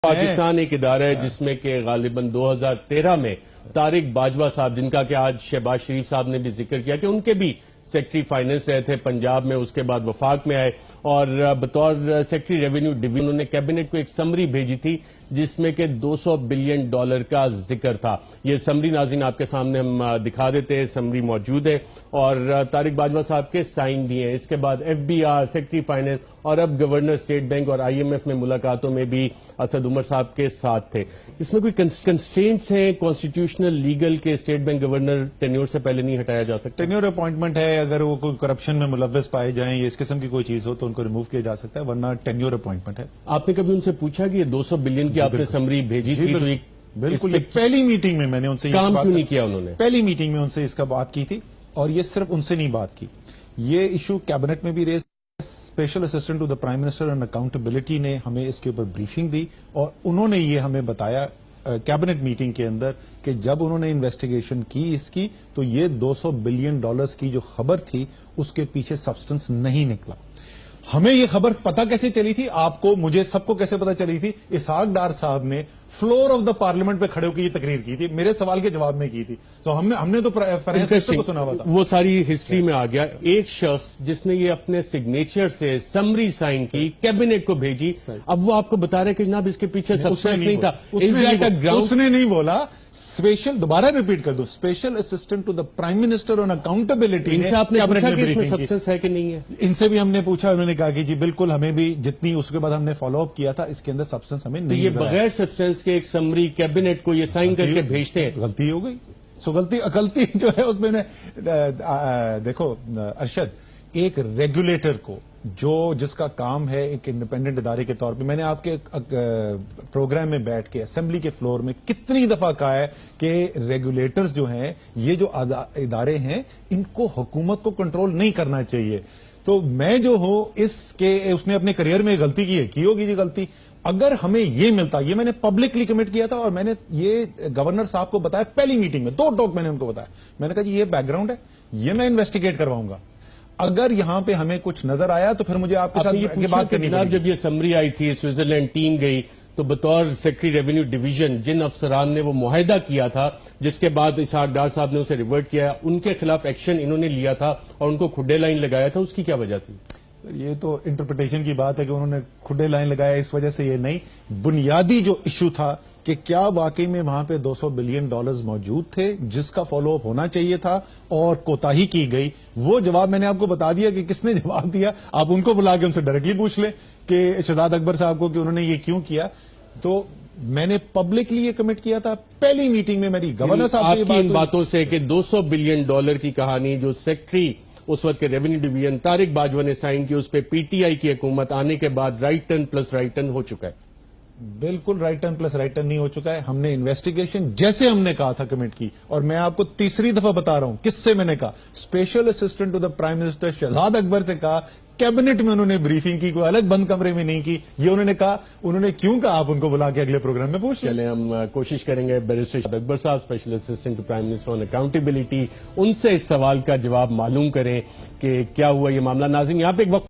پاکستان ایک ادارہ ہے جس میں کہ غالباً 2013 میں طارق باجوہ صاحب، جن کا کہ آج شہباز شریف صاحب نے بھی ذکر کیا کہ ان کے بھی سیکٹری فائننس رہے تھے پنجاب میں، اس کے بعد وفاق میں آئے اور بطور سیکٹری ریونیو ڈویژن انہوں نے کیبنٹ کو ایک سمری بھیجی تھی جس میں کہ $200 بلین کا ذکر تھا۔ یہ سمری ناظرین آپ کے سامنے ہم دکھا دیتے ہیں، سمری موجود ہے اور طارق باجوہ صاحب کے سائن بھی ہیں۔ اس کے بعد FBR، سیکٹری فائننس اور اب گورنر اسٹیٹ بینک اور IMF میں ملاقاتوں میں بھی اسد عمر صاحب کے ساتھ تھے۔ اس میں کوئی کنسٹرینٹس ہیں کانسٹیٹیوشنل لیگل کے اسٹیٹ بینک گورنر ٹینیور سے پہلے نہیں ہٹایا جا سکتا؟ ٹینیور اپوائنٹمنٹ ہے، اگر وہ کوئی کرپشن میں ملوث پائے جائیں یا اس قسم کی کوئی چیز ہو تو ان کو ریموو کیا جا سکتا ہے، ورنہ ٹینیور اپوائنٹمنٹ ہے۔ آپ نے کبھی ان سے پوچھا کہ یہ 200 بلین کی آپ نے سمری بھیجی تھی تو بالکل، پہلی میٹنگ میں نے ان سے کام کیوں نہیں کیا؟ انہوں نے پہلی میٹنگ میں ان سے اس کا بات کی تھی اور یہ صرف ان سے نہیں بات کی، یہ ایشو کیبنٹ میں بھی raise, special assistant to the prime minister on accountability نے ہمیں اس کے اوپر بریفنگ دی اور انہوں نے یہ ہمیں بتایا کیبنٹ میٹنگ کے اندر کہ جب انہوں نے انویسٹیگیشن کی اس کی تو یہ $200 بلین کی جو خبر تھی اس کے پیچھے سبسٹنس نہیں نکلا۔ ہمیں یہ خبر پتہ کیسے چلی تھی؟ آپ کو، مجھے، سب کو کیسے پتہ چلی تھی؟ اسحاق ڈار صاحب نے فلور آف دا پارلیمنٹ پہ کھڑے ہو کے یہ تقریر کی تھی، میرے سوال کے جواب میں کی تھی، تو ہم نے تو فائنانس منسٹر کو سنا ہوا تھا۔ وہ ساری ہسٹری میں آ گیا۔ ایک شخص جس نے یہ اپنے سگنیچر سے سمری سائن کی، کیبنٹ کو بھیجی، اب وہ آپ کو بتا رہے کہ جناب اس کے پیچھے سبسٹنس نہیں تھا۔ اس نے نہیں بولا، اسپیشل، دوبارہ ریپیٹ کر دو، special assistant to the prime minister on accountability ان سے آپ نے پوچھا کہ اس میں سبسٹنس ہے کہ نہیں ہے؟ ان سے بھی ہم نے پوچھا، انہوں نے کہا کہ جی بالکل، ہمیں بھی جتنی اس کے بعد ہم نے فالو اپ کیا تھا اس کے اندر سبسٹنس ہمیں نہیں۔ یہ بغیر سبسٹنس کے ایک سمری کیبنٹ کو یہ سائن کر کے بھیجتے ہیں، غلطی ہو گئی۔ سو غلطی جو ہے اس میں دیکھو ارشد، ایک ریگولیٹر کو جس کا کام ہے ایک انڈیپینڈنٹ ادارے کے طور پہ، میں نے آپ کے پروگرام میں بیٹھ کے اسمبلی کے فلور میں کتنی دفعہ کہا ہے کہ ریگولیٹرز جو ہیں، یہ جو ادارے ہیں، ان کو حکومت کو کنٹرول نہیں کرنا چاہیے۔ تو میں جو ہوں اس نے اپنے کریئر میں غلطی کی ہوگی جی غلطی۔ اگر ہمیں یہ ملتا، یہ میں نے پبلکلی کمٹ کیا تھا اور میں نے یہ گورنر صاحب کو بتایا پہلی میٹنگ میں، 2 ٹاک میں نے ان کو بتایا، میں نے کہا جی یہ بیک گراؤنڈ ہے، یہ میں انویسٹیگیٹ کرواؤں گا، اگر یہاں پہ ہمیں کچھ نظر آیا تو پھر مجھے آپ کے ساتھ بات کرنی پڑے گی۔ جب یہ سمری آئی تھی، سوئٹزرلینڈ ٹیم گئی تو بطور سیکٹری ریونیو ڈویژن جن افسران نے وہ معاہدہ کیا تھا جس کے بعد اسحاق ڈار صاحب نے اسے ریورٹ کیا، ان کے خلاف ایکشن انہوں نے لیا تھا اور ان کو کھڈے لائن لگایا تھا، اس کی کیا وجہ تھی؟ یہ تو انٹرپریٹیشن کی بات ہے کہ انہوں نے کھڈے لائن لگایا اس وجہ سے، یہ نہیں، بنیادی جو ایشو تھا کہ کیا واقعی میں وہاں پہ $200 بلین موجود تھے جس کا فالو اپ ہونا چاہیے تھا اور کوتاہی کی گئی، وہ جواب میں نے آپ کو بتا دیا کہ کس نے جواب دیا۔ آپ ان کو بلا کے ان سے ڈائریکٹلی پوچھ لیں کہ شہزاد اکبر صاحب کو کہ انہوں نے یہ کیوں کیا۔ تو میں نے پبلکلی یہ کمٹ کیا تھا، پہلی میٹنگ میں میری گورنر صاحب سے یہ بات، ان باتوں سے کہ $200 بلین کی کہانی جو سیکٹری اس وقت کے ریونیو ڈویژن طارق باجوہ نے سائن کی، اس پہ PTI کی حکومت آنے کے بعد right turn plus right turn ہو چکا ہے؟ بالکل right turn plus right turn نہیں ہو چکا ہے۔ ہم نے انویسٹیگیشن جیسے ہم نے کہا تھا کمٹ کی، اور میں آپ کو تیسری دفعہ بتا رہا ہوں کس سے میں نے کہا، special assistant to the prime minister Shahzad Akbar سے کہا، کیبنٹ میں انہوں نے بریفنگ کی، کوئی الگ بند کمرے میں نہیں کی، یہ انہوں نے کہا۔ انہوں نے کیوں کہا آپ ان کو بلا کے اگلے پروگرام میں پوچھ چلیں ہم کوشش کریں گے بیرسٹر شہزاد اکبر صاحب، special assistant to prime minister on accountability, ان سے اس سوال کا جواب معلوم کریں کہ کیا ہوا یہ معاملہ۔ ناظرین، یہاں پہ ایک وقت